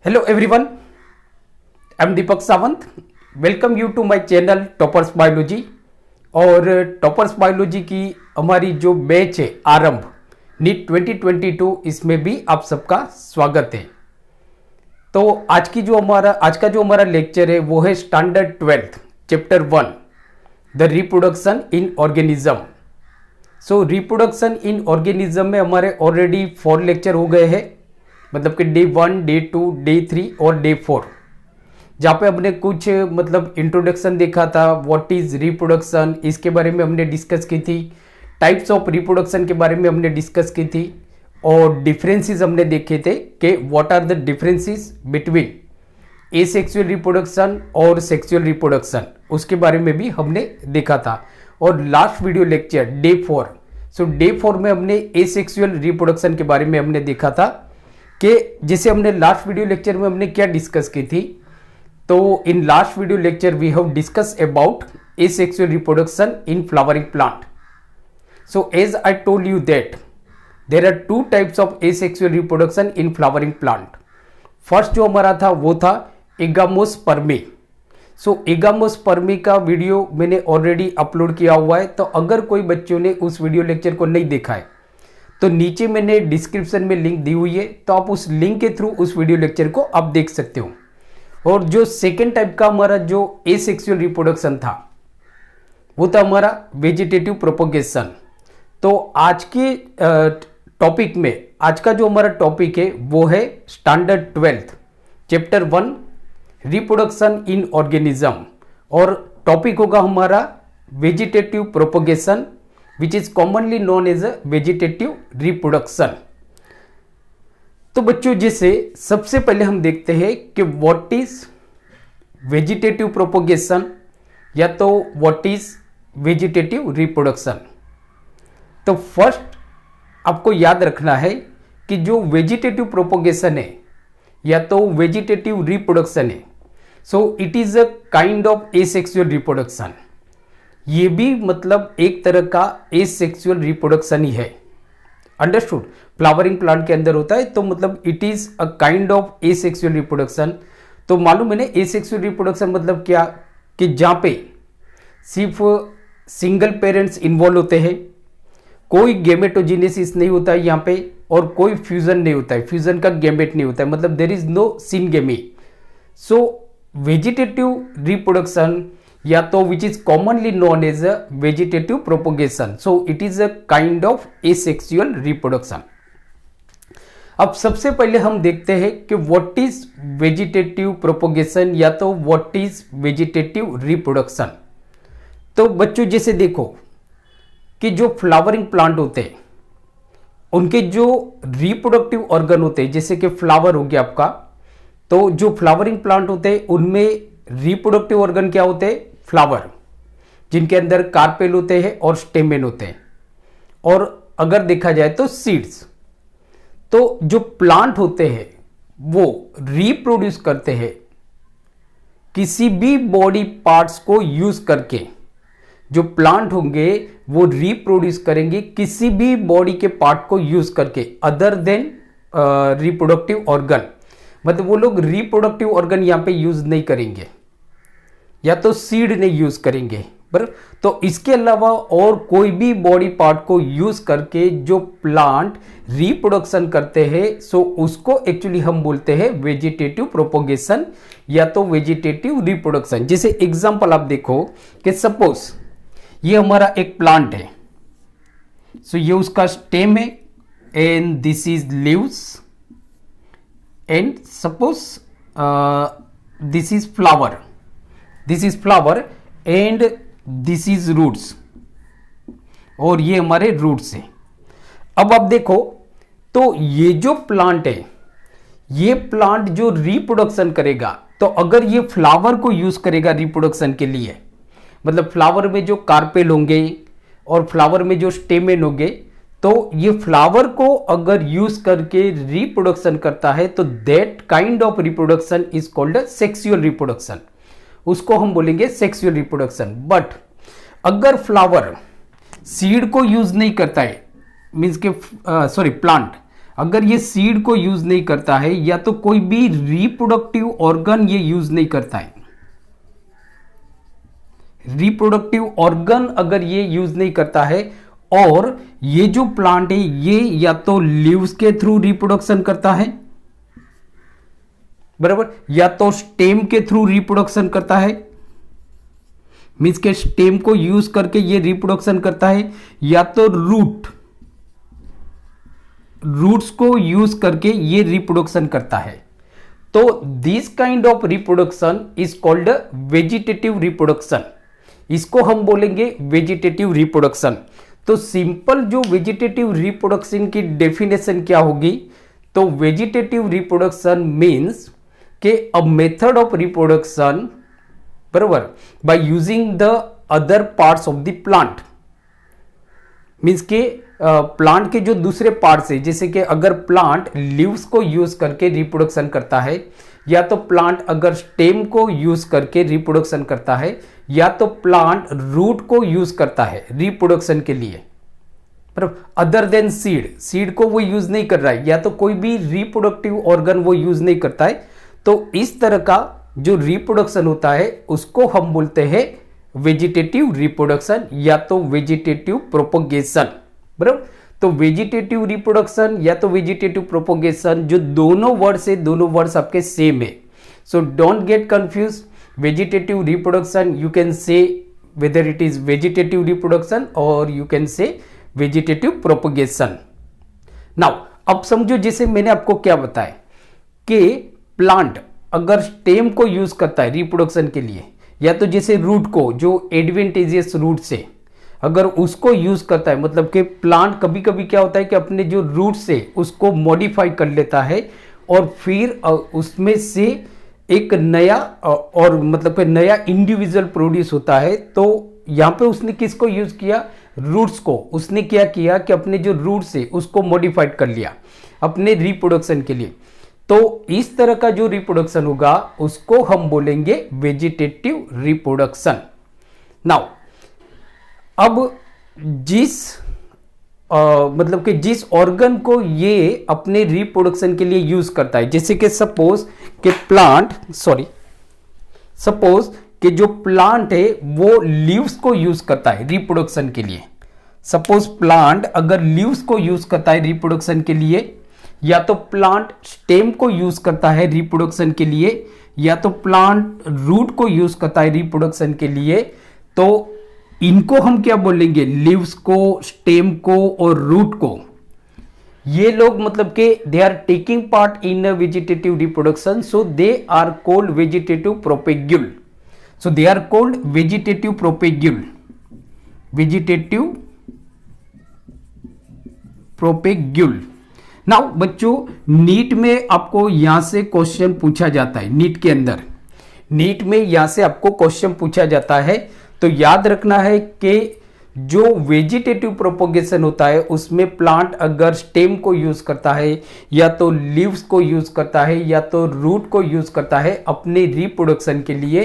Hello everyone, I am Deepak Sawant. Welcome you to my channel toppers biology. और toppers biology की हमारी जो batch है आरंभ नीट 2022, इसमें भी आप सबका स्वागत है। तो आज का जो हमारा लेक्चर है वो है standard 12th chapter 1 the reproduction in organism. So reproduction in organism में हमारे ऑलरेडी 4 लेक्चर हो गए हैं, मतलब कि डे 1, डे 2, डे 3 और डे 4, जहाँ पे हमने कुछ इंट्रोडक्शन देखा था, व्हाट इज रिप्रोडक्शन, इसके बारे में हमने डिस्कस की थी। टाइप्स ऑफ रिप्रोडक्शन के बारे में हमने डिस्कस की थी और डिफरेंसेस हमने देखे थे कि what are the differences between asexual reproduction और सेक्सुअल रिप्रोडक्शन, उसके बारे में भी हमने देखा था। और last video lecture day 4, so day 4 में हमने एसेक्सुअल रिप्रोडक्शन के बारे में हमने देखा था कि जैसे हमने लास्ट वीडियो लेक्चर में हमने क्या डिस्कस की थी। तो in last video lecture we have discuss about asexual reproduction in flowering plant. So as I told you that there are two types of asexual reproduction in flowering plant. First जो हमारा था वो था एगामोस्पर्मी। सो एगामोस्पर्मी का video मैंने already upload किया हुआ है, तो अगर कोई बच्चों ने उस वीडियो लेक्चर को नहीं देखा है तो नीचे मैंने डिस्क्रिप्शन में लिंक दी हुई है, तो आप उस लिंक के थ्रू उस वीडियो लेक्चर को आप देख सकते हो। और जो सेकेंड टाइप का हमारा जो एसेक्सुअल रिप्रोडक्शन था वो था हमारा वेजिटेटिव प्रोपोगेशन। तो आज के टॉपिक में आज का जो हमारा टॉपिक है वो है standard 12th chapter 1 reproduction in organism, और टॉपिक होगा हमारा vegetative propagation which is commonly known as a vegetative reproduction. तो बच्चों, जैसे सबसे पहले हम देखते हैं कि व्हाट इज वेजिटेटिव प्रोपोगेशन या तो व्हाट इज वेजिटेटिव रिप्रोडक्शन। तो फर्स्ट आपको याद रखना है कि जो वेजिटेटिव प्रोपोगेशन है या तो वेजिटेटिव रिप्रोडक्शन है, सो it is a kind of asexual reproduction. ये भी मतलब एक तरह का एसेक्सुअल रिप्रोडक्शन ही है। अंडरस्टूड? फ्लावरिंग प्लांट के अंदर होता है, तो मतलब it is a kind of asexual reproduction. तो मालूम है ना एसेक्सुअल रिप्रोडक्शन मतलब क्या, कि जहां पे सिर्फ सिंगल पेरेंट्स इन्वॉल्व होते हैं, कोई गैमेटोजेनेसिस नहीं होता है यहाँ पे, और कोई फ्यूजन नहीं होता है, फ्यूजन का गैमेट नहीं होता है, मतलब there is no syngamy. So vegetative reproduction या तो which is commonly known as a vegetative propagation, so it is a kind of asexual reproduction. अब सबसे पहले हम देखते हैं कि व्हाट इज वेजिटेटिव प्रोपोगेशन या तो व्हाट इज वेजिटेटिव रिप्रोडक्शन। तो बच्चों, जैसे देखो कि जो फ्लावरिंग प्लांट होते हैं उनके जो रिप्रोडक्टिव ऑर्गन होते हैं, जैसे कि फ्लावर हो गया आपका, तो जो फ्लावरिंग प्लांट होते हैं उनमें रिप्रोडक्टिव ऑर्गन क्या होते हैं? फ्लावर, जिनके अंदर कार्पेल होते हैं और स्टेमेन होते हैं, और अगर देखा जाए तो सीड्स। तो जो प्लांट होते हैं वो रिप्रोड्यूस करते हैं किसी भी बॉडी पार्ट्स को यूज करके। जो प्लांट होंगे वो रिप्रोड्यूस करेंगे किसी भी बॉडी के पार्ट को यूज करके अदर देन रिप्रोडक्टिव ऑर्गन, मतलब वो लोग रिप्रोडक्टिव ऑर्गन यहां पे यूज नहीं करेंगे या तो सीड नहीं यूज करेंगे, बराबर। तो इसके अलावा और कोई भी बॉडी पार्ट को यूज करके जो प्लांट रिप्रोडक्शन करते हैं, सो उसको एक्चुअली हम बोलते हैं वेजिटेटिव प्रोपोगेशन या तो वेजिटेटिव रिप्रोडक्शन। जैसे एग्जांपल आप देखो कि सपोज ये हमारा एक प्लांट है, सो ये उसका स्टेम है and this is leaves, and suppose this is flower, and this is roots, और ये हमारे रूट्स हैं। अब आप देखो तो ये जो प्लांट है, ये प्लांट जो रिप्रोडक्शन करेगा, तो अगर ये फ्लावर को यूज करेगा रिप्रोडक्शन के लिए, मतलब फ्लावर में जो कार्पेल होंगे और फ्लावर में जो स्टेमेन होंगे, तो ये फ्लावर को अगर यूज करके रिप्रोडक्शन करता है तो that kind of reproduction is called sexual reproduction, उसको हम बोलेंगे सेक्सुअल रिप्रोडक्शन। बट अगर फ्लावर सीड को यूज नहीं करता है, मीन्स के प्लांट अगर ये सीड को यूज नहीं करता है या तो कोई भी रिप्रोडक्टिव ऑर्गन ये यूज नहीं करता है, रिप्रोडक्टिव ऑर्गन अगर ये यूज नहीं करता है, और ये जो प्लांट है ये या तो लीव्स के थ्रू रिप्रोडक्शन करता है, बराबर, या तो स्टेम के थ्रू रिप्रोडक्शन करता है, मीन्स के स्टेम को यूज करके ये रिप्रोडक्शन करता है, या तो रूट्स को यूज करके ये रिप्रोडक्शन करता है। तो this kind of reproduction is called vegetative reproduction. इसको हम बोलेंगे वेजिटेटिव रिप्रोडक्शन। तो सिंपल जो वेजिटेटिव रिप्रोडक्शन की डेफिनेशन क्या होगी, तो वेजिटेटिव रिप्रोडक्शन मीन्स के अ मेथड ऑफ रिप्रोडक्शन, बराबर, by using the other parts of the plant. Means के प्लांट के जो दूसरे पार्ट्स है, जैसे कि अगर प्लांट लीव्स को यूज करके रिप्रोडक्शन करता है, या तो प्लांट अगर स्टेम को यूज करके रिप्रोडक्शन करता है, या तो प्लांट रूट को यूज करता है रिप्रोडक्शन के लिए, पर अदर देन सीड को वो यूज नहीं कर रहा है, या तो कोई भी रिप्रोडक्टिव ऑर्गन वो यूज नहीं करता है, तो इस तरह का जो रिप्रोडक्शन होता है उसको हम बोलते हैं वेजिटेटिव रिप्रोडक्शन या तो वेजिटेटिव प्रोपोगेशन, बराबर। तो वेजिटेटिव रिप्रोडक्शन या तो वेजिटेटिव प्रोपोगेशन, जो दोनों वर्ड्स है, दोनों वर्ड्स आपके सेम है, so don't get confuse. Vegetative reproduction you can say whether it is vegetative reproduction और you can say vegetative propagation. Now अब समझो, जैसे मैंने आपको क्या बताया कि प्लांट अगर स्टेम को यूज करता है रिप्रोडक्शन के लिए, या तो जैसे रूट को, जो एडवेंटेजियस रूट से अगर उसको यूज करता है, मतलब कि प्लांट कभी कभी क्या होता है कि अपने जो रूट से उसको मॉडिफाई कर लेता है और फिर उसमें से एक नया और मतलब कि नया इंडिविजुअल प्रोड्यूस होता है। तो यहाँ पे उसने किसको यूज किया, रूट्स को। उसने क्या किया कि अपने जो रूट से उसको मॉडिफाइड कर लिया अपने रिप्रोडक्शन के लिए। तो इस तरह का जो रिप्रोडक्शन होगा उसको हम बोलेंगे वेजिटेटिव रिप्रोडक्शन। नाउ अब मतलब कि जिस ऑर्गन को ये अपने रिप्रोडक्शन के लिए यूज करता है, जैसे कि सपोज कि जो प्लांट है वो लीव्स को यूज करता है रिप्रोडक्शन के लिए। सपोज प्लांट अगर लीव्स को यूज करता है रिप्रोडक्शन के लिए, या तो प्लांट स्टेम को यूज करता है रिप्रोडक्शन के लिए, या तो प्लांट रूट को यूज करता है रिप्रोडक्शन के लिए, तो इनको हम क्या बोलेंगे, लीव्स को, स्टेम को और रूट को। ये लोग मतलब कि they are taking part in vegetative reproduction, so they are called vegetative propagule. So they are called vegetative propagule, vegetative propagule. Now बच्चों, नीट में आपको यहां से क्वेश्चन पूछा जाता है, नीट के अंदर, नीट में यहां से आपको क्वेश्चन पूछा जाता है। तो याद रखना है कि जो वेजिटेटिव प्रोपोगेशन होता है उसमें प्लांट अगर स्टेम को यूज करता है, या तो लीव्स को यूज करता है, या तो रूट को यूज करता है अपने रिप्रोडक्शन के लिए,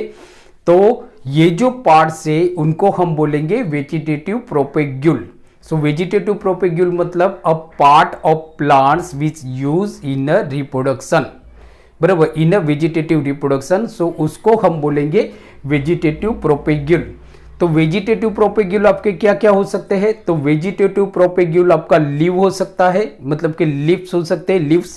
तो ये जो पार्ट्स है उनको हम बोलेंगे वेजिटेटिव प्रोपेग्यूल। सो वेजिटेटिव प्रोपेग्यूल मतलब a part of plants which use in a reproduction, बराबर, इन अ वेजिटेटिव रिप्रोडक्शन। सो उसको हम बोलेंगे वेजिटेटिव प्रोपेग्यूल। तो वेजिटेटिव प्रोपेग्यूल आपके क्या क्या हो सकते हैं, तो वेजिटेटिव प्रोपेग्यूल आपका लीव हो सकता है, मतलब कि लीव्स हो सकते हैं, लीव्स,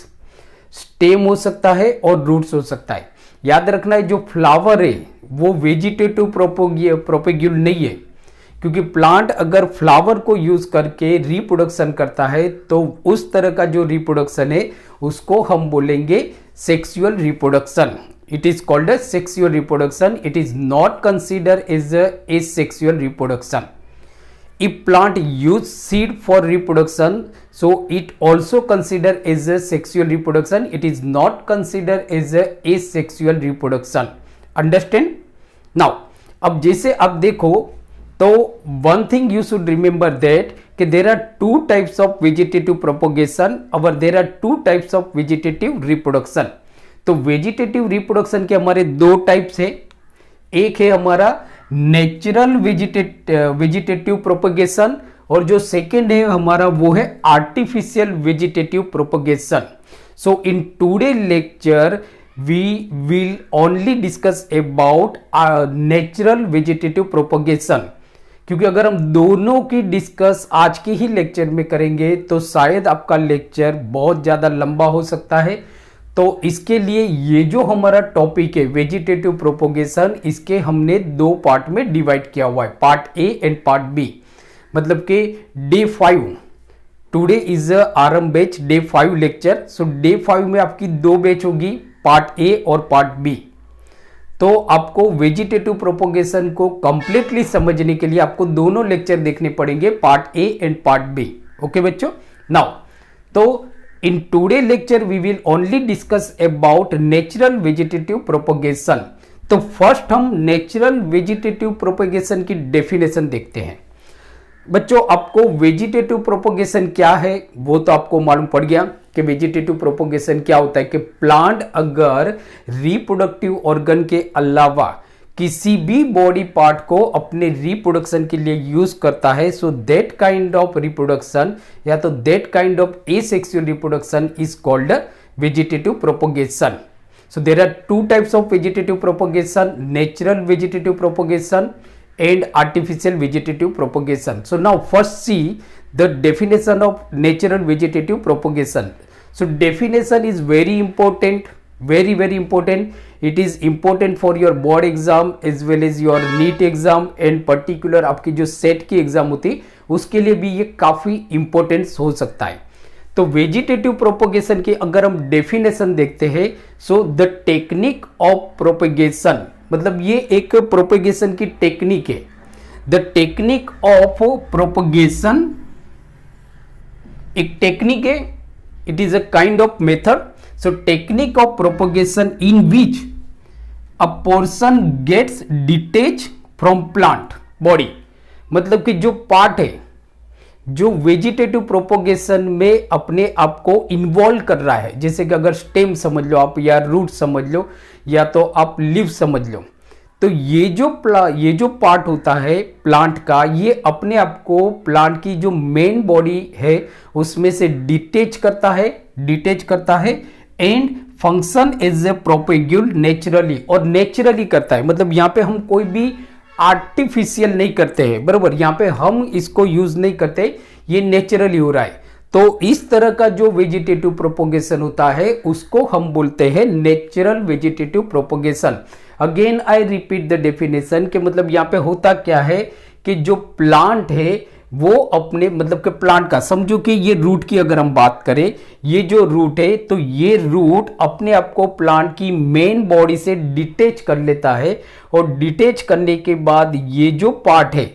स्टेम हो सकता है और रूट्स हो सकता है। याद रखना है जो फ्लावर है वो वेजिटेटिव प्रोपेग्यूल नहीं है, क्योंकि प्लांट अगर फ्लावर को यूज करके रिप्रोडक्शन करता है तो उस तरह का जो रिप्रोडक्शन है उसको हम बोलेंगे sexual reproduction. It is called as sexual reproduction. It is not considered as a asexual reproduction. If plant use seed for reproduction, so it also considered as a sexual reproduction. It is not considered as a asexual reproduction. Understand? Now, अब जैसे आप देखो तो one thing you should remember that कि there are two types of vegetative propagation or there are two types of vegetative reproduction. तो vegetative reproduction के हमारे दो टाइप्स है। एक है हमारा नेचुरल वेजिटेटिव प्रोपगेशन और जो सेकेंड है हमारा वो है artificial vegetative propagation. So in today lecture we will only discuss about natural vegetative propagation, क्योंकि अगर हम दोनों की डिस्कस आज के ही लेक्चर में करेंगे तो शायद आपका लेक्चर बहुत ज़्यादा लंबा हो सकता है। तो इसके लिए ये जो हमारा टॉपिक है वेजिटेटिव प्रोपोगेशन, इसके हमने दो पार्ट में डिवाइड किया हुआ है, part A and part B. मतलब कि day 5 today is Aarambh batch, day 5 lecture. So day 5 में आपकी दो बैच होगी, पार्ट ए और पार्ट बी। तो आपको वेजिटेटिव प्रोपोगेशन को कंप्लीटली समझने के लिए आपको दोनों लेक्चर देखने पड़ेंगे, part A and part B. Okay बच्चों, नाउ तो in today lecture we will only discuss about natural vegetative propagation. तो फर्स्ट हम नेचुरल वेजिटेटिव प्रोपोगेशन की डेफिनेशन देखते हैं। बच्चों आपको वेजिटेटिव प्रोपोगेशन क्या है वो तो आपको मालूम पड़ गया कि वेजिटेटिव प्रोपोगेशन क्या होता है कि प्लांट अगर रिप्रोडक्टिव ऑर्गन के अलावा किसी भी बॉडी पार्ट को अपने रिप्रोडक्शन के लिए यूज करता है, so that kind of reproduction या तो that kind of asexual reproduction is called vegetative propagation. So there are two types of vegetative propagation, natural vegetative propagation and artificial vegetative propagation. So now first see the definition of natural vegetative propagation. So definition is very important, very important. It is important for your board exam as well as your NEET exam and particular आपकी जो set की exam होती उसके लिए भी ये काफी importance हो सकता है। तो वेजिटेटिव प्रोपोगेशन की अगर हम डेफिनेशन देखते हैं, so the technique of propagation, मतलब ये एक प्रोपोगेशन की टेक्निक है। द टेक्निक ऑफ प्रोपोगेशन एक टेक्निक है, it is a kind of method. So technique of propagation in which a portion gets detach from plant body, मतलब कि जो पार्ट है जो वेजिटेटिव प्रोपोगेशन में अपने आप को इन्वॉल्व कर रहा है, जैसे कि अगर स्टेम समझ लो आप या रूट समझ लो या तो आप लीव समझ लो, तो ये जो पार्ट होता है प्लांट का, ये अपने आप को प्लांट की जो मेन बॉडी है उसमें से डिटेच करता है and function as a propagule naturally, और नेचुरली करता है। मतलब यहाँ पे हम कोई भी आर्टिफिशियल नहीं करते हैं, बराबर, यहाँ पे हम इसको यूज नहीं करते, ये नेचुरली हो रहा है। तो इस तरह का जो वेजिटेटिव प्रोपोगेशन होता है उसको हम बोलते हैं natural vegetative propagation. Again I repeat the definition के मतलब यहाँ पे होता क्या है कि जो प्लांट है वो अपने मतलब कि प्लांट का, समझो कि ये रूट की अगर हम बात करें, ये जो रूट है तो ये रूट अपने आप को प्लांट की मेन बॉडी से डिटेच कर लेता है, और डिटेच करने के बाद ये जो पार्ट है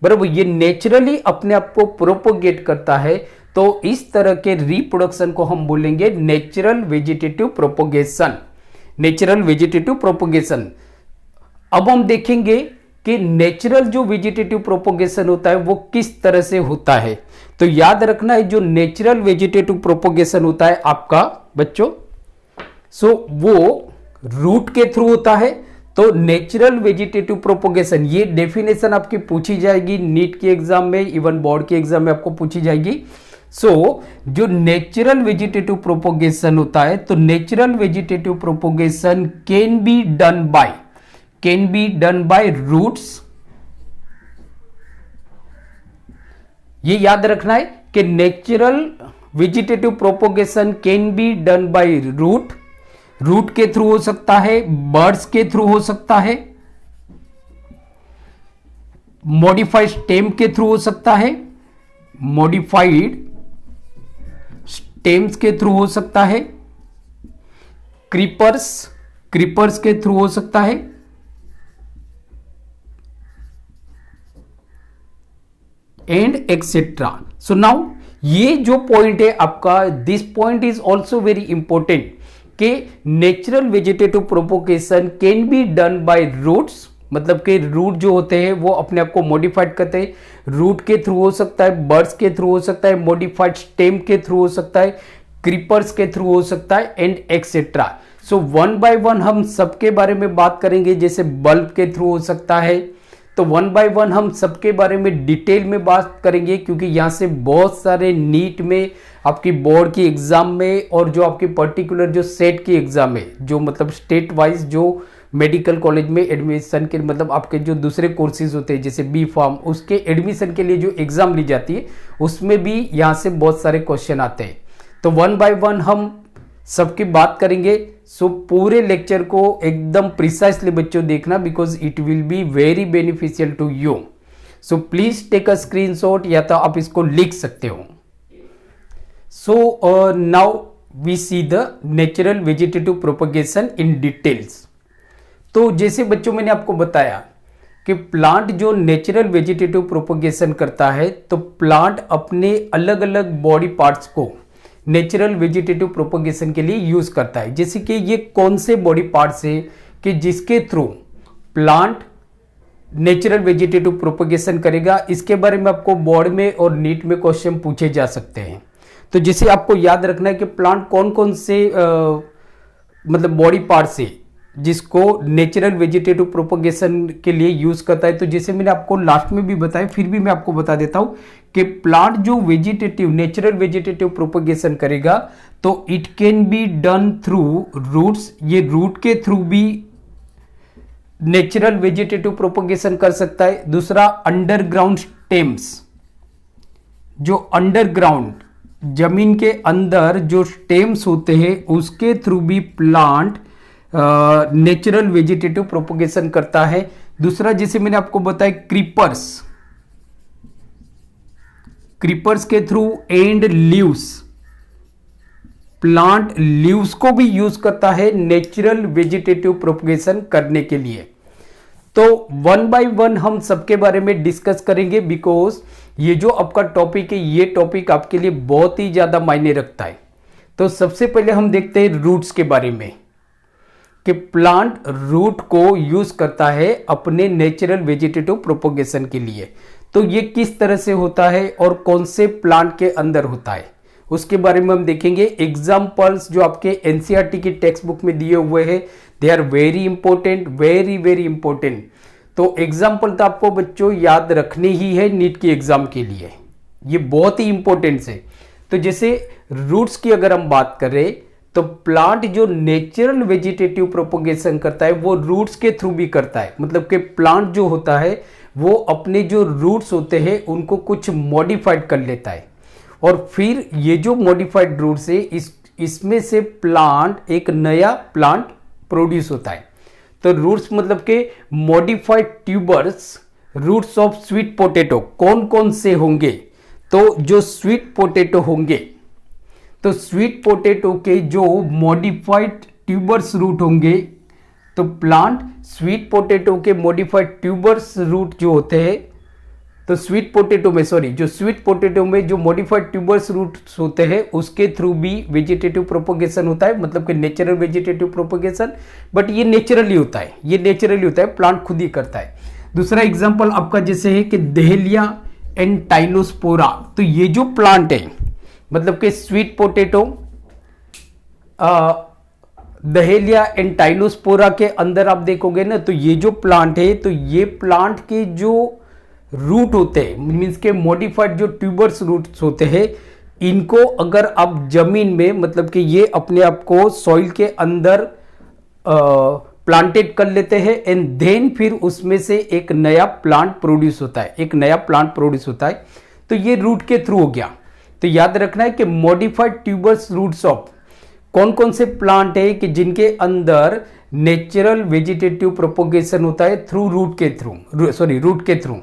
बराबर ये नेचुरली अपने आप को प्रोपोगेट करता है। तो इस तरह के रिप्रोडक्शन को हम बोलेंगे natural vegetative propagation. Natural vegetative propagation अब हम देखेंगे कि नेचुरल जो वेजिटेटिव प्रोपोगेशन होता है वो किस तरह से होता है। तो याद रखना है जो नेचुरल वेजिटेटिव प्रोपोगेशन होता है आपका बच्चों, सो वो रूट के थ्रू होता है। तो नेचुरल वेजिटेटिव प्रोपोगेशन ये डेफिनेशन आपकी पूछी जाएगी नीट के एग्जाम में, इवन बोर्ड के एग्जाम में आपको पूछी जाएगी। सो जो नेचुरल वेजिटेटिव प्रोपोगेशन होता है, तो natural vegetative propagation can be done by roots. ये याद रखना है कि natural vegetative propagation can be done by root के थ्रू हो सकता है, बर्ड्स के थ्रू हो सकता है, मॉडिफाइड स्टेम के थ्रू हो सकता है, मॉडिफाइड स्टेम्स के थ्रू हो सकता है, क्रीपर्स के थ्रू हो सकता है, एंड एक्सेट्रा। सो नाउ ये जो पॉइंट है आपका, this point is also very important कि natural vegetative propagation can be done by roots, मतलब कि रूट जो होते हैं वो अपने आप को मॉडिफाइड करते हैं, रूट के थ्रू हो सकता है, बर्ड्स के थ्रू हो सकता है, मॉडिफाइड स्टेम के थ्रू हो सकता है, क्रीपर्स के थ्रू हो सकता है, and etcetera. So one by one हम सबके बारे में बात करेंगे। जैसे बल्ब के थ्रू हो सकता है, तो वन बाय वन हम सबके बारे में डिटेल में बात करेंगे, क्योंकि यहाँ से बहुत सारे नीट में, आपकी बोर्ड की एग्जाम में, और जो आपकी पर्टिकुलर जो सेट की एग्जाम है, जो मतलब स्टेट वाइज जो मेडिकल कॉलेज में एडमिशन के, मतलब आपके जो दूसरे कोर्सेज होते हैं जैसे बी फार्म, उसके एडमिशन के लिए जो एग्जाम ली जाती है उसमें भी यहाँ से बहुत सारे क्वेश्चन आते हैं। तो वन बाय वन हम सबकी बात करेंगे। सो पूरे लेक्चर को एकदम प्रिसाइसली बच्चों देखना, because it will be very beneficial to you. So please take a screenshot, या तो आप इसको लिख सकते हो। So now we see the natural vegetative propagation in details. तो जैसे बच्चों मैंने आपको बताया कि प्लांट जो नेचुरल वेजिटेटिव प्रोपगेशन करता है, तो प्लांट अपने अलग अलग बॉडी पार्ट्स को नेचुरल वेजिटेटिव प्रोपगेशन के लिए यूज करता है। जैसे कि ये कौन से बॉडी पार्ट्स है कि जिसके through plant natural vegetative propagation करेगा, इसके बारे में आपको बोर्ड में और नीट में क्वेश्चन पूछे जा सकते हैं। तो जैसे आपको याद रखना है कि प्लांट कौन कौन से मतलब बॉडी पार्ट्स है जिसको नेचुरल वेजिटेटिव प्रोपगेशन के लिए यूज करता है। तो जैसे मैंने आपको लास्ट में भी बताया, फिर भी मैं आपको बता देता हूं कि प्लांट जो वेजिटेटिव नेचुरल वेजिटेटिव प्रोपगेशन करेगा, तो it can be done through roots. ये रूट के थ्रू भी नेचुरल वेजिटेटिव प्रोपगेशन कर सकता है। दूसरा, अंडरग्राउंड स्टेम्स, जो अंडरग्राउंड जमीन के अंदर जो स्टेम्स होते हैं उसके थ्रू भी प्लांट नेचुरल वेजिटेटिव प्रोपगेशन करता है। दूसरा, जैसे मैंने आपको बताया, क्रीपर्स के through and leaves, plant leaves को भी यूज करता है नेचुरल वेजिटेटिव प्रोपगेशन करने के लिए। तो वन बाय वन हम सबके बारे में डिस्कस करेंगे, बिकॉज ये जो आपका टॉपिक है, ये टॉपिक आपके लिए बहुत ही ज्यादा मायने रखता है। तो सबसे पहले हम देखते हैं रूट्स के बारे में, कि प्लांट रूट को यूज करता है अपने नेचुरल वेजिटेटिव प्रोपगेशन के लिए। तो ये किस तरह से होता है और कौन से प्लांट के अंदर होता है, उसके बारे में हम देखेंगे। एग्जाम्पल्स जो आपके एनसीईआरटी की टेक्स्ट बुक में दिए हुए हैं, they are very important, very very important. तो एग्जाम्पल तो आपको बच्चों याद रखने ही है नीट की एग्जाम के लिए, ये बहुत ही इंपॉर्टेंट है। तो जैसे रूट्स की अगर हम बात करें, तो प्लांट जो नेचुरल वेजिटेटिव प्रोपगेशन करता है वो रूट्स के थ्रू भी करता है। मतलब कि प्लांट जो होता है वो अपने जो रूट्स होते हैं उनको कुछ मॉडिफाइड कर लेता है, और फिर ये जो मॉडिफाइड रूट्स है इसमें से प्लांट एक नया प्लांट प्रोड्यूस होता है। तो रूट्स मतलब के modified tubers, roots of sweet potato कौन कौन से होंगे, तो जो स्वीट पोटैटो होंगे, तो स्वीट पोटैटो के जो मॉडिफाइड ट्यूबर्स रूट होंगे, तो प्लांट स्वीट पोटैटो के मॉडिफाइड ट्यूबर्स रूट जो होते हैं, तो स्वीट पोटैटो में जो स्वीट पोटैटो में जो मॉडिफाइड ट्यूबर्स रूट्स होते हैं उसके थ्रू भी वेजिटेटिव प्रोपगेशन होता है, मतलब कि नेचुरल वेजिटेटिव प्रोपगेशन। बट ये नेचुरली होता है, ये नेचुरली होता है, प्लांट खुद ही करता है। दूसरा एग्जाम्पल आपका जैसे है कि दहेलिया एंड टाइलोस्पोरा। तो ये जो प्लांट है, मतलब कि स्वीट पोटैटो, दहेलिया एंड टाइलोस्पोरा के अंदर आप देखोगे ना, तो ये जो प्लांट है, तो ये प्लांट के जो रूट होते हैं, मीन्स के मॉडिफाइड जो ट्यूबर्स रूट्स होते हैं, इनको अगर आप जमीन में, मतलब कि ये अपने आप को सॉइल के अंदर प्लांटेड कर लेते हैं, एंड देन फिर उसमें से एक नया प्लांट प्रोड्यूस होता है, एक नया प्लांट प्रोड्यूस होता है। तो ये रूट के थ्रू हो गया। तो याद रखना है कि मॉडिफाइड ट्यूबर्स रूट्स ऑफ कौन कौन से प्लांट है कि जिनके अंदर नेचुरल वेजिटेटिव प्रोपगेशन होता है थ्रू रूट के थ्रू।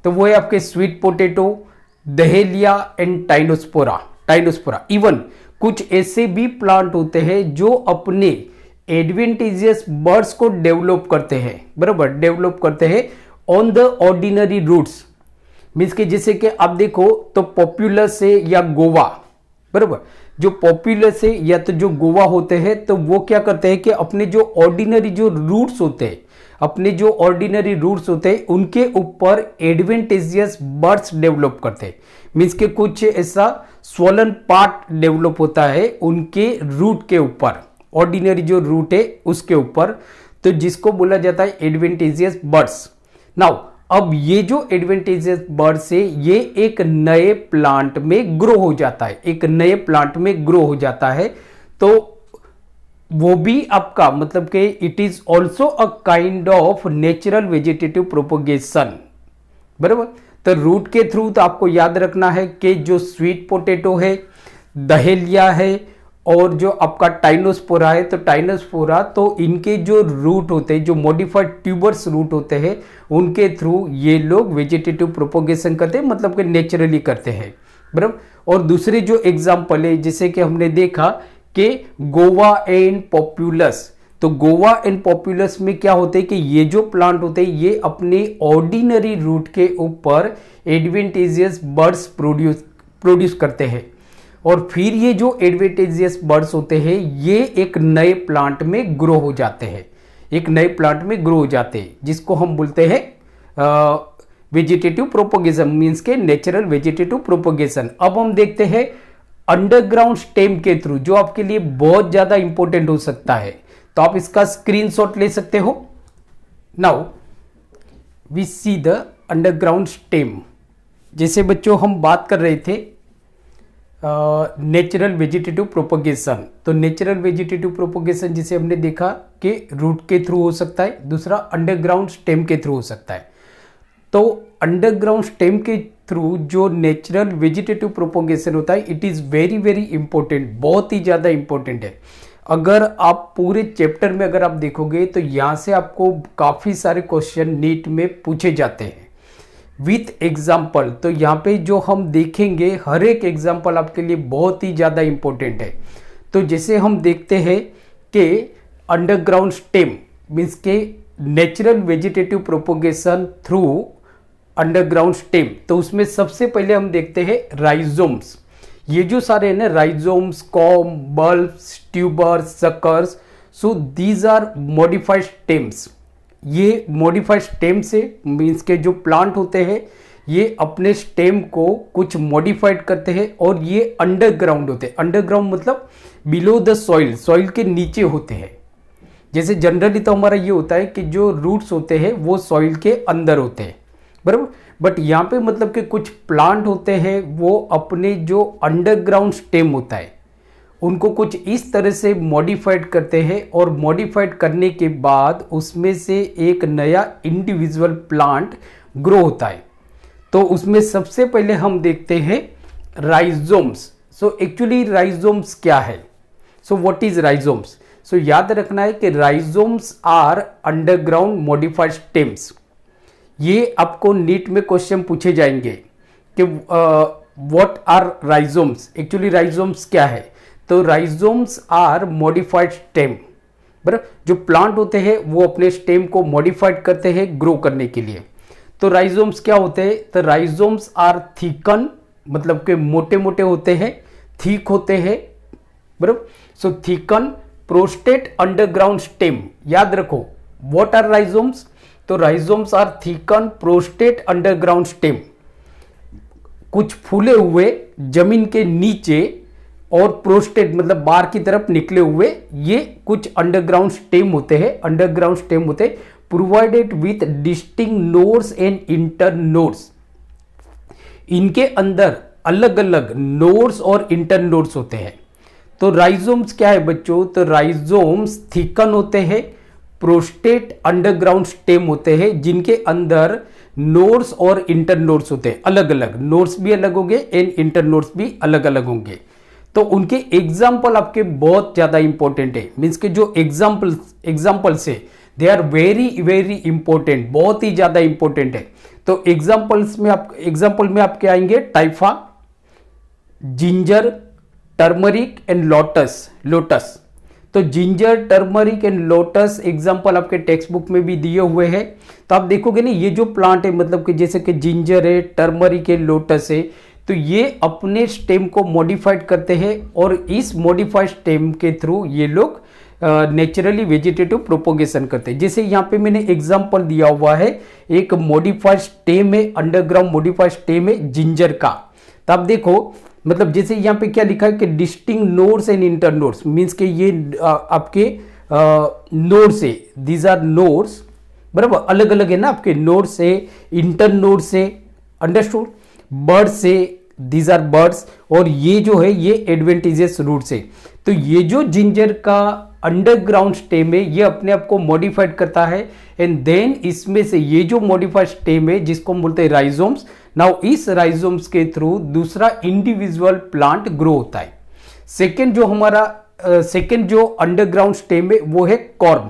तो वो है आपके स्वीट पोटैटो, दहेलिया एंड टाइलोस्पोरा। इवन कुछ ऐसे भी प्लांट होते हैं जो अपने एडवेंटेजियस बर्ड्स को डेवलप करते हैं, बराबर, डेवलप करते हैं on the ordinary roots. Means के जैसे कि आप देखो तो पॉपुलस है या गोवा, बराबर, जो पॉपुलस है या तो जो गोवा होते हैं, तो वो क्या करते हैं कि अपने जो ऑर्डिनरी जो रूट्स होते हैं, उनके ऊपर एडवेंटेजियस बर्ड्स डेवलप करते हैं। मीन्स के कुछ ऐसा स्वोलन पार्ट डेवलप होता है उनके रूट के ऊपर, ऑर्डिनरी जो रूट है उसके ऊपर, तो जिसको बोला जाता है एडवेंटेजियस बर्ड्स। नाउ अब ये जो एडवेंटेजियस बर्ड्स है ये एक नए प्लांट में ग्रो हो जाता है, एक नए प्लांट में ग्रो हो जाता है। तो वो भी आपका मतलब कि it is also a kind of natural vegetative propagation, बराबर। तो रूट के थ्रू तो आपको याद रखना है कि जो स्वीट पोटैटो है, दहेलिया है और जो आपका टाइनोस्पोरा है, तो टाइनोस्पोरा तो इनके जो रूट होते हैं, जो मॉडिफाइड ट्यूबर्स रूट होते हैं, उनके थ्रू ये लोग वेजिटेटिव प्रोपोगेशन करते हैं, मतलब कि नेचुरली करते हैं, बराबर। और दूसरे जो एग्जाम्पल है जैसे कि हमने देखा कि गोवा एंड पॉपुलस, तो गोवा एंड पॉपुलस में क्या होते हैं कि ये जो प्लांट होते हैं ये अपने ऑर्डिनरी रूट के ऊपर एडवेंटेजियस बर्ड्स प्रोड्यूस करते हैं, और फिर ये जो एडवेंटेजियस बर्ड्स होते हैं ये एक नए प्लांट में ग्रो हो जाते हैं, एक नए प्लांट में ग्रो हो जाते हैं, जिसको हम बोलते हैं वेजिटेटिव प्रोपोगेशन, मीन्स के नेचुरल वेजिटेटिव प्रोपोगेशन। अब हम देखते हैं अंडरग्राउंड स्टेम के थ्रू, जो आपके लिए बहुत ज्यादा इंपॉर्टेंट हो सकता है, तो आप इसका स्क्रीनशॉट ले सकते हो। Now we see the underground stem. जैसे बच्चों हम बात कर रहे थे नेचुरल वेजिटेटिव प्रोपोगेशन, तो नेचुरल वेजिटेटिव प्रोपोगेशन जिसे हमने देखा कि रूट के थ्रू हो सकता है, दूसरा अंडरग्राउंड स्टेम के थ्रू हो सकता है। तो अंडरग्राउंड स्टेम के थ्रू जो नेचुरल वेजिटेटिव प्रोपोगेशन होता है it is very very important, बहुत ही ज़्यादा इंपॉर्टेंट है। अगर आप पूरे चैप्टर में अगर आप देखोगे तो यहाँ से आपको काफ़ी सारे क्वेश्चन नीट में पूछे जाते हैं विथ एग्जाम्पल। तो यहाँ पे जो हम देखेंगे हर एक एग्जाम्पल आपके लिए बहुत ही ज़्यादा इंपॉर्टेंट है। तो जैसे हम देखते हैं कि अंडरग्राउंड स्टेम मीन्स के natural vegetative propagation through underground stem, तो उसमें सबसे पहले हम देखते हैं राइजोम्स। ये जो सारे हैं ना rhizomes, corm, bulbs, tubers, suckers, so these are modified stems. ये मॉडिफाइड स्टेम से मीन्स के जो प्लांट होते हैं ये अपने स्टेम को कुछ मॉडिफाइड करते हैं और ये अंडरग्राउंड होते हैं। अंडरग्राउंड मतलब बिलो द सॉइल, सॉइल के नीचे होते हैं। जैसे जनरली तो हमारा ये होता है कि जो रूट्स होते हैं वो सॉइल के अंदर होते हैं, बराबर। बट यहाँ पे मतलब कि कुछ प्लांट होते हैं वो अपने जो अंडरग्राउंड स्टेम होता है उनको कुछ इस तरह से मॉडिफाइड करते हैं और मॉडिफाइड करने के बाद उसमें से एक नया इंडिविजुअल प्लांट ग्रो होता है। तो उसमें सबसे पहले हम देखते हैं राइजोम्स। सो एक्चुअली राइजोम्स क्या है? So what is rhizomes? So याद रखना है कि rhizomes are underground modified stems. ये आपको नीट में क्वेश्चन पूछे जाएंगे कि what are rhizomes, actually rhizomes क्या है? तो राइजोम्स आर मॉडिफाइड स्टेम, बराबर। जो प्लांट होते हैं वो अपने स्टेम को मॉडिफाइड करते हैं ग्रो करने के लिए। तो राइजोम्स क्या होते हैं? तो राइजोम्स आर थिकन, मतलब के मोटे मोटे होते हैं, थिक होते हैं, बराबर। So thicken prostrate underground stem, याद रखो व्हाट आर राइजोम्स? तो rhizomes are thicken prostrate underground stem, कुछ फूले हुए जमीन के नीचे और प्रोस्टेट मतलब बाहर की तरफ निकले हुए ये कुछ अंडरग्राउंड स्टेम होते हैं। अंडरग्राउंड स्टेम होते हैं provided with distinct nodes and inter nodes. इनके अंदर अलग अलग नोड्स और इंटर नोड्स होते हैं। तो राइजोम्स क्या है बच्चों? तो राइजोम्स थिकन होते हैं, प्रोस्टेट अंडरग्राउंड स्टेम होते हैं जिनके अंदर नोड्स और इंटर नोड्स होते हैं। अलग अलग नोड्स भी अलग होंगे एंड इंटर नोड्स भी अलग अलग होंगे। तो उनके एग्जाम्पल आपके बहुत ज्यादा इंपॉर्टेंट है, मीन्स के जो एग्जाम्पल्स है they are very very important, बहुत ही ज्यादा इंपॉर्टेंट है। तो एग्जाम्पल में आपके आएंगे टाइफा, जिंजर, टर्मरिक एंड लोटस। तो ginger, turmeric and lotus example आपके टेक्स्ट बुक में भी दिए हुए हैं। तो आप देखोगे ना ये जो प्लांट है मतलब कि जैसे कि जिंजर है, टर्मरिक है, लोटस है, तो ये अपने स्टेम को मॉडिफाइड करते हैं और इस मॉडिफाइड स्टेम के थ्रू ये लोग नेचुरली वेजिटेटिव प्रोपोगेशन करते हैं। जैसे यहाँ पे मैंने एग्जांपल दिया हुआ है, एक मॉडिफाइड स्टेम है, अंडरग्राउंड मॉडिफाइड स्टेम है जिंजर का। तो आप देखो मतलब जैसे यहाँ पे क्या लिखा है कि distinct nodes and inter nodes, means के ये आपके नोड्स है, दीज आर नोड्स, बराबर, अलग अलग है ना आपके नोड से, इंटर नोड से, अंडरस्टूड, बर्ड से, दीज आर बर्ड्स, और ये जो है ये एडवेंटिजियस रूट से। तो ये जो जिंजर का अंडरग्राउंड स्टेम है ये अपने आप को मॉडिफाइड करता है, एंड देन इसमें से ये जो मॉडिफाइड स्टेम है जिसको हम बोलते हैं राइजोम्स, नाउ इस राइजोम्स के थ्रू दूसरा इंडिविजुअल प्लांट ग्रो होता है। सेकेंड जो हमारा सेकेंड जो अंडरग्राउंड स्टेम है वो है कॉर्म,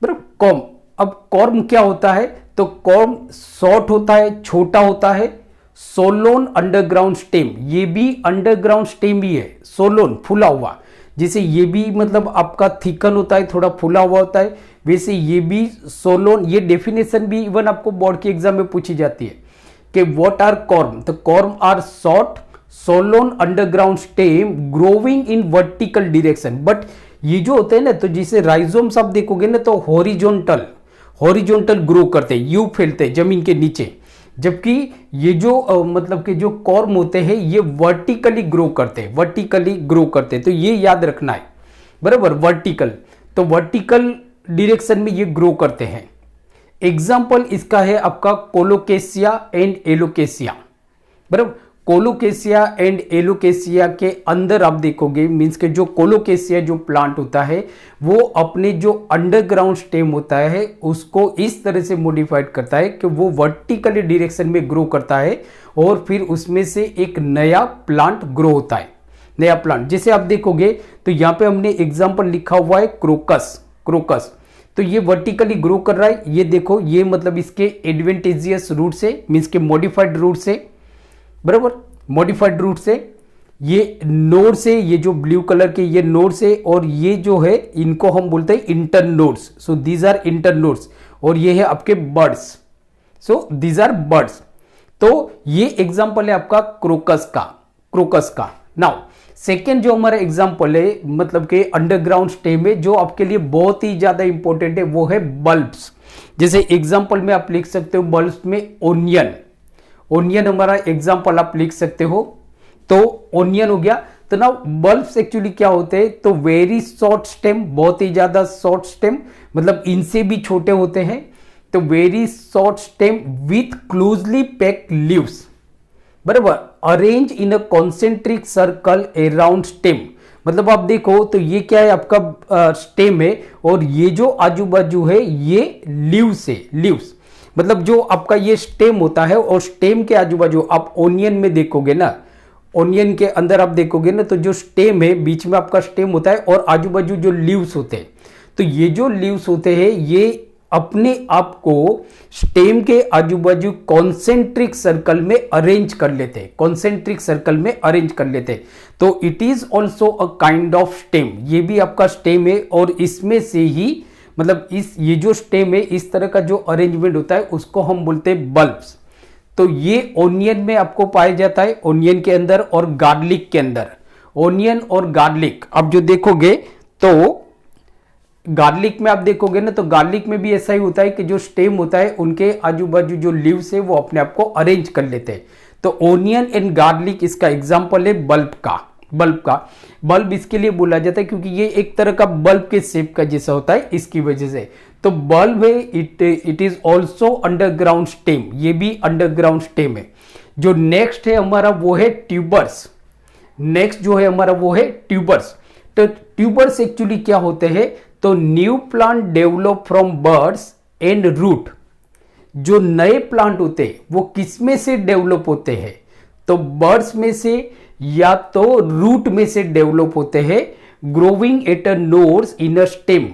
बराबर, कॉर्म। अब कॉर्म क्या होता है, तो कॉर्म शॉर्ट होता है, छोटा होता है, सोलोन अंडरग्राउंड स्टेम, ये भी अंडरग्राउंड स्टेम ही है, सोलोन फूला हुआ, जैसे ये भी मतलब आपका थिकन होता है, थोड़ा फूला हुआ होता है, वैसे ये भी सोलोन। ये डेफिनेशन भी इवन आपको बोर्ड के एग्जाम में पूछी जाती है कि व्हाट आर कॉर्म, तो corm are short swollen underground stem growing in vertical direction. But ये जो होते हैं ना, तो जिसे राइजोम्स आप देखोगे ना तो हॉरिजॉन्टल ग्रो करते हैं, यू फैलते हैं जमीन के नीचे, जबकि ये जो मतलब कि जो कॉर्म होते हैं ये वर्टिकली ग्रो करते हैं, तो ये याद रखना है, बराबर, वर्टिकल, तो वर्टिकल डायरेक्शन में ये ग्रो करते हैं। एग्जाम्पल इसका है आपका कोलोकेसिया एंड एलोकेसिया, बराबर। कोलोकेसिया एंड एलोकेसिया के अंदर आप देखोगे, मीन्स के जो कोलोकेसिया जो प्लांट होता है वो अपने जो अंडरग्राउंड स्टेम होता है उसको इस तरह से मॉडिफाइड करता है कि वो वर्टिकली डायरेक्शन में ग्रो करता है, और फिर उसमें से एक नया प्लांट ग्रो होता है, नया प्लांट। जैसे आप देखोगे तो यहाँ पे हमने एग्जाम्पल लिखा हुआ है क्रोकस, तो ये वर्टिकली ग्रो कर रहा है, ये देखो, ये मतलब इसके एडवेंटेजियस रूट से, मीन्स के मॉडिफाइड रूट से, बराबर, मॉडिफाइड रूट से, ये नोड से, ये जो ब्लू कलर के ये नोड से, और ये जो है इनको हम बोलते हैं internodes, so these are internodes, और ये है आपके buds, so these are buds. तो ये एग्जांपल है आपका क्रोकस का। नाउ सेकेंड जो हमारा एग्जांपल है मतलब कि अंडरग्राउंड स्टेम में जो आपके लिए बहुत ही ज्यादा इंपॉर्टेंट है वो है बल्ब्स। जैसे एग्जांपल में आप लिख सकते हो बल्ब्स में ओनियन हमारा एग्जांपल आप लिख सकते हो, तो ओनियन हो गया। तो ना बल्ब्स एक्चुअली क्या होते हैं, तो वेरी शॉर्ट स्टेम, बहुत ही ज्यादा शॉर्ट स्टेम, मतलब इनसे भी छोटे होते हैं, तो very short stem with closely packed leaves, बराबर, arrange in a concentric circle around stem. मतलब आप देखो तो ये क्या है आपका स्टेम है, और ये जो आजू बाजू है ये लीव्स, मतलब जो आपका ये स्टेम होता है, और स्टेम के आजू बाजू आप ओनियन में देखोगे ना, ओनियन के अंदर आप देखोगे ना, तो जो स्टेम है बीच में आपका स्टेम होता है, और आजू बाजू जो लीव्स होते हैं, तो ये जो लीव्स होते हैं ये अपने आप को स्टेम के आजू बाजू कॉन्सेंट्रिक सर्कल में अरेंज कर लेते हैं, तो it is also a kind of stem, ये भी आपका स्टेम है, और इसमें से ही मतलब ये जो स्टेम है इस तरह का जो अरेंजमेंट होता है उसको हम बोलते हैं बल्ब्स। तो ये ओनियन में आपको पाया जाता है, ओनियन के अंदर और गार्लिक के अंदर, ओनियन और गार्लिक आप जो देखोगे तो गार्लिक में आप देखोगे ना, तो गार्लिक में भी ऐसा ही होता है कि जो स्टेम होता है उनके आजू बाजू जो लीव्स है वो अपने आप को अरेंज कर लेते हैं। तो ओनियन एंड गार्लिक इसका एग्जाम्पल है बल्ब इसके लिए बोला जाता है क्योंकि ये एक तरह का बल्ब के शेप का जैसा होता है, इसकी वजह से तो बल्ब है, it is also underground stem, ये भी अंडरग्राउंड स्टेम है। जो नेक्स्ट है हमारा वो है ट्यूबर्स, तो ट्यूबर्स एक्चुअली क्या होते हैं, तो new plant develop from buds and root. जो नए प्लांट होते हैं वो किस में से डेवलप होते हैं, तो बर्ड्स में से या तो रूट में से डेवलप होते हैं, growing at a nodes in a stem.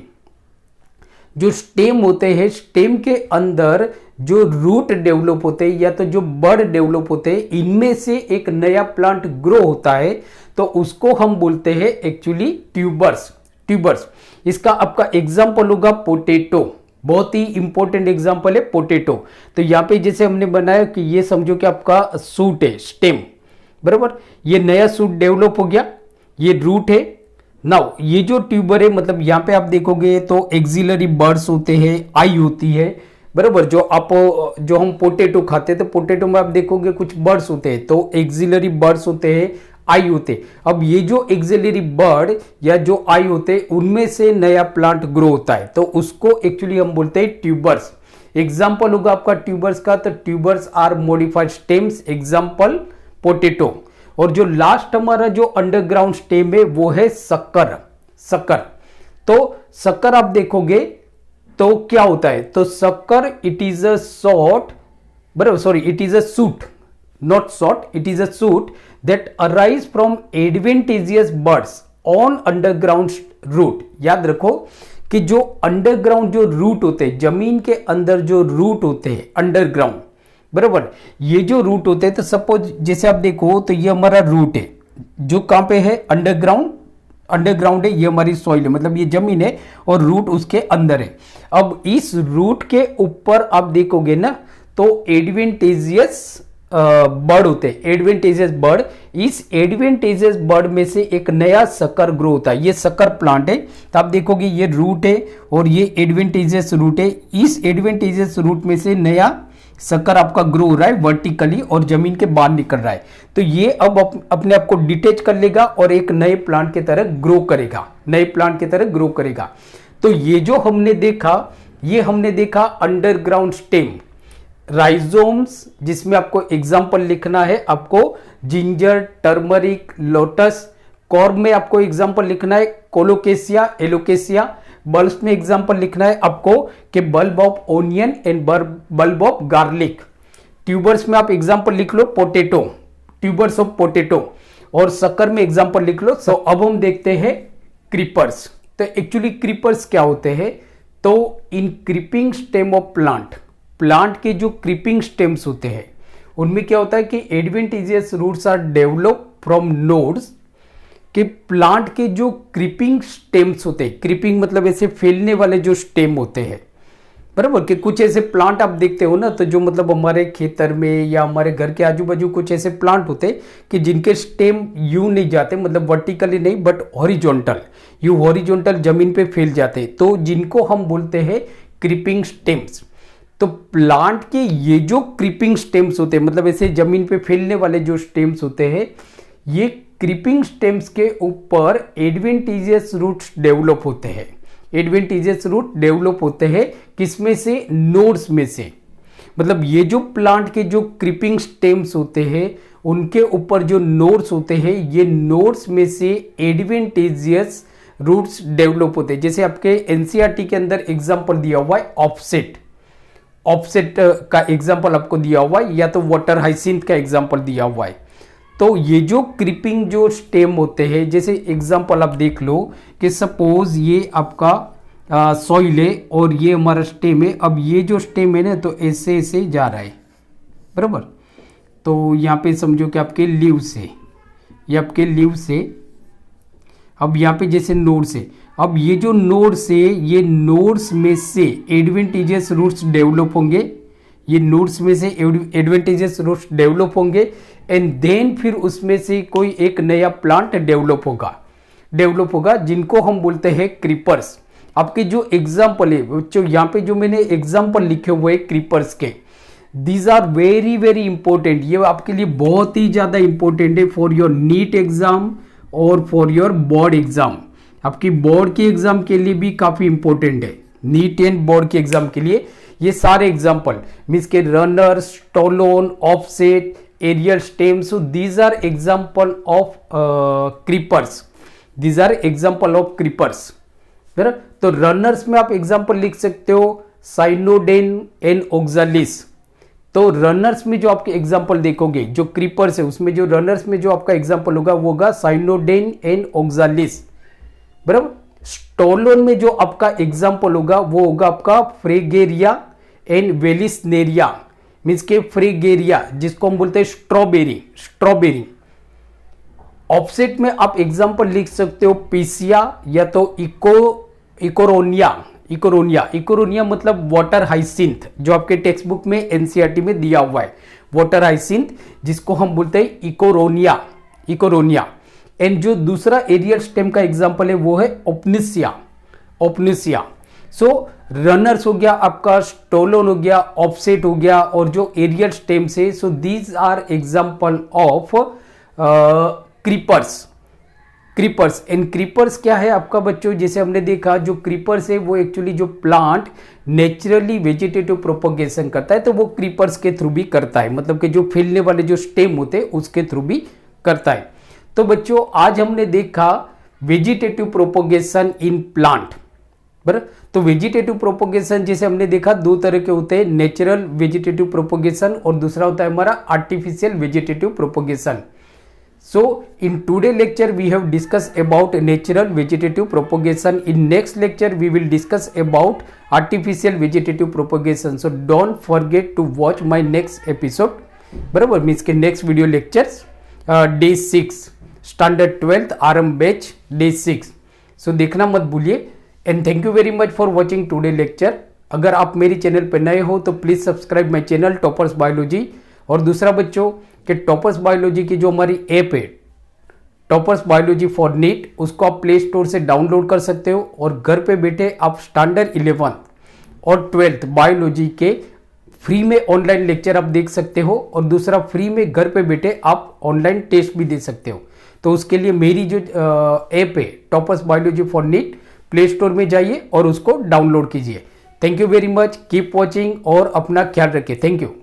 जो स्टेम होते हैं, स्टेम के अंदर जो रूट डेवलप होते हैं या तो जो बर्ड डेवलप होते हैं, इनमें से एक नया प्लांट ग्रो होता है, तो उसको हम बोलते हैं एक्चुअली ट्यूबर्स। इसका आपका एग्जाम्पल होगा पोटैटो, बहुत ही इंपॉर्टेंट एग्जाम्पल है पोटैटो। तो यहाँ पे जैसे हमने बनाया कि ये समझो कि आपका सूट है, स्टेम, बराबर, ये नया सूट डेवलप हो गया, ये रूट है। नाउ ये जो ट्यूबर है, मतलब यहाँ पे आप देखोगे तो एक्सिलरी बर्ड्स होते हैं, आई होती है, बराबर। जो हम पोटैटो खाते हैं तो पोटैटो में आप देखोगे कुछ बर्ड्स होते हैं, तो एक्सिलरी बर्ड्स होते हैं, आई होते। अब ये जो एक्सिलरी बर्ड या जो आई होते उनमें से नया प्लांट ग्रो होता है, तो उसको एक्चुअली हम बोलते हैं ट्यूबर्स। एग्जाम्पल होगा आपका ट्यूबर्स का, तो tubers are modified stems, example potato. और जो लास्ट हमारा जो अंडरग्राउंड स्टेम है वो है शक्कर। शक्कर, तो शक्कर आप देखोगे तो क्या होता है, तो sucker it is a short, बराबर, sorry, it is a shoot, not short, it is a shoot that arise from adventitious buds on underground root. याद रखो कि जो अंडरग्राउंड जो रूट होते हैं, जमीन के अंदर जो रूट होते हैं अंडरग्राउंड, बराबर, ये जो रूट होते हैं, तो सपोज जैसे आप देखो तो ये हमारा रूट है जो कहां पे है, अंडरग्राउंड, अंडरग्राउंड है, ये हमारी सॉइल है, मतलब ये जमीन है और रूट उसके अंदर है। अब इस रूट के ऊपर आप देखोगे ना तो एडवेंटेजियस बर्ड होते हैं, एडवेंटेजियस बर्ड। इस एडवेंटेजियस बर्ड में से एक नया शक्कर ग्रो होता है, ये शक्कर प्लांट है। तो आप देखोगे ये रूट है और ये एडवेंटेजियस रूट है, इस एडवेंटेजियस रूट में से नया शक्कर आपका ग्रो हो रहा है वर्टिकली और जमीन के बाहर निकल रहा है। तो ये अब अपने आप को डिटेच कर लेगा और एक नए प्लांट की तरह ग्रो करेगा, नए प्लांट की तरह ग्रो करेगा। तो ये जो हमने देखा, ये हमने देखा अंडरग्राउंड स्टेम, राइजोम्स, जिसमें आपको एग्जाम्पल लिखना है, आपको जिंजर, टर्मरिक, लोटस। कॉर्म में आपको एग्जाम्पल लिखना है कोलोकेसिया, एलोकेसिया। बल्ब्स में एग्जाम्पल लिखना है आपको कि bulb of onion and bulb of garlic. Tubers में आप एग्जाम्पल लिख लो पोटेटो, ट्यूबर्स ऑफ पोटेटो। और शक्कर में एग्जाम्पल लिख लो। सो अब हम देखते हैं क्रीपर्स। तो एक्चुअली क्रीपर्स क्या होते हैं, तो in creeping stem of plant, plant के जो क्रीपिंग स्टेम्स होते हैं उनमें क्या होता है कि adventitious roots are develop from nodes, कि प्लांट के जो क्रीपिंग स्टेम्स होते हैं, क्रीपिंग मतलब ऐसे फैलने वाले जो स्टेम होते हैं, बराबर, कि कुछ ऐसे प्लांट आप देखते हो ना, तो जो मतलब हमारे खेतर में या हमारे घर के आजू बाजू कुछ ऐसे प्लांट होते हैं कि जिनके स्टेम यूं नहीं जाते, मतलब वर्टिकली नहीं बट हॉरिजॉन्टल, यूं हॉरिजॉन्टल जमीन पे फैल जाते हैं, तो जिनको हम बोलते हैं क्रीपिंग स्टेम्स। तो प्लांट के ये जो क्रीपिंग स्टेम्स होते हैं, मतलब ऐसे जमीन पे फैलने वाले जो स्टेम्स होते हैं, ये क्रीपिंग स्टेम्स के ऊपर एडवेंटिजियस रूट्स डेवलप होते हैं। एडवेंटिजियस रूट डेवलप होते हैं किसमें से, नोड्स में से। मतलब ये जो प्लांट के जो क्रीपिंग स्टेम्स होते हैं उनके ऊपर जो नोड्स होते हैं, ये नोड्स में से एडवेंटिजियस रूट्स डेवलप होते हैं। जैसे आपके एनसीईआरटी के अंदर एग्जांपल दिया हुआ है ऑफसेट, ऑफसेट का एग्जांपल आपको दिया हुआ है, या तो वाटर हाइसिंथ का एग्जांपल दिया हुआ है। तो ये जो क्रीपिंग जो स्टेम होते हैं, जैसे एग्जांपल आप देख लो कि सपोज ये आपका सॉइल है और ये हमारा स्टेम है। अब ये जो स्टेम है ना, तो ऐसे ऐसे जा रहा है, बराबर। तो यहाँ पे समझो कि आपके लीव्स है, ये आपके लीव्स है। अब यहाँ पे जैसे नोड्स है, अब ये जो नोड्स है, ये नोड्स में से एडवेंटिजियस रूट्स डेवलप होंगे, ये नोड्स में से एडवेंटेजियस रूट्स डेवलप होंगे एंड देन फिर उसमें से कोई एक नया प्लांट डेवलप होगा जिनको हम बोलते हैं क्रीपर्स। आपके जो एग्जाम्पल है, जो यहाँ पे जो मैंने एग्जाम्पल लिखे हुए हैं क्रीपर्स के, these are very very important. ये आपके लिए बहुत ही ज्यादा इंपॉर्टेंट है फॉर योर नीट एग्जाम और फॉर योर बोर्ड एग्जाम। आपकी बोर्ड के एग्जाम के लिए भी काफी इंपॉर्टेंट है, नीट एंड बोर्ड के एग्जाम के लिए। ये सारे एग्जाम्पल मीन्स के runner, stolon, offset, aerial stems, these are example of creepers, these are example of creepers. तो रनर्स में आप एग्जाम्पल लिख सकते हो साइनोडेन एंड ओक्सालिस। तो रनर्स में जो आपके एग्जाम्पल देखोगे, जो क्रीपर्स है उसमें जो रनर्स में जो आपका एग्जाम्पल होगा वो होगा साइनोडेन एंड ओक्सालिस, बराबर। स्टोलोन में जो आपका एग्जाम्पल होगा वो होगा आपका फ्रेगेरिया एंड वेलिसनेरिया, मीन्स के फ्रेगेरिया जिसको हम बोलते हैं स्ट्रॉबेरी। ऑफसेट में आप एग्जाम्पल लिख सकते हो पीसिया या तो इकोरोनिया मतलब वाटर हाइसिंथ, जो आपके टेक्स्ट बुक में एनसीईआरटी में दिया हुआ है, वाटर हाइसिंथ जिसको हम बोलते हैं इकोरोनिया। एंड जो दूसरा एरियल स्टेम का एग्जाम्पल है वो है ओपनिसिया। सो रनर्स हो गया आपका, स्टोलोन हो गया, ऑफसेट हो गया, और जो एरियल स्टेम से, so these are example of creepers. Creepers and creepers क्या है आपका बच्चों, जैसे हमने देखा जो क्रीपर्स है वो एक्चुअली जो प्लांट नेचुरली वेजिटेटिव प्रोपोगेशन करता है तो वो क्रीपर्स के थ्रू भी करता है, मतलब कि जो फैलने वाले जो स्टेम होते हैं उसके थ्रू भी करता है। तो बच्चों आज हमने देखा वेजिटेटिव प्रोपोगेशन इन प्लांट, बराबर। तो वेजिटेटिव प्रोपोगेशन जैसे हमने देखा दो तरह के होते हैं, नेचुरल वेजिटेटिव प्रोपोगेशन और दूसरा होता है हमारा artificial vegetative propagation. So in today lecture we have discussed about natural vegetative propagation. In next lecture we will discuss about artificial vegetative propagation. So don't forget to watch my next episode. बराबर, means के next video lectures day 6 standard 12th आरंभ batch day 6। सो देखना मत भूलिए and thank you very much for watching today lecture. अगर आप मेरे channel पर नए हो तो please subscribe my channel toppers biology. और दूसरा बच्चों कि टॉपर्स बायोलॉजी की जो हमारी ऐप है टॉपर्स बायोलॉजी फॉर नीट, उसको आप प्ले स्टोर से डाउनलोड कर सकते हो और घर पे बैठे आप स्टैंडर्ड 11 और 12th बायोलॉजी के फ्री में ऑनलाइन लेक्चर आप देख सकते हो और दूसरा फ्री में घर पे बैठे आप ऑनलाइन टेस्ट भी दे सकते हो। तो उसके लिए मेरी जो ऐप है toppers biology for NEET, play store में जाइए और उसको डाउनलोड कीजिए। Thank you very much, keep watching और अपना ख्याल रखिए। Thank you.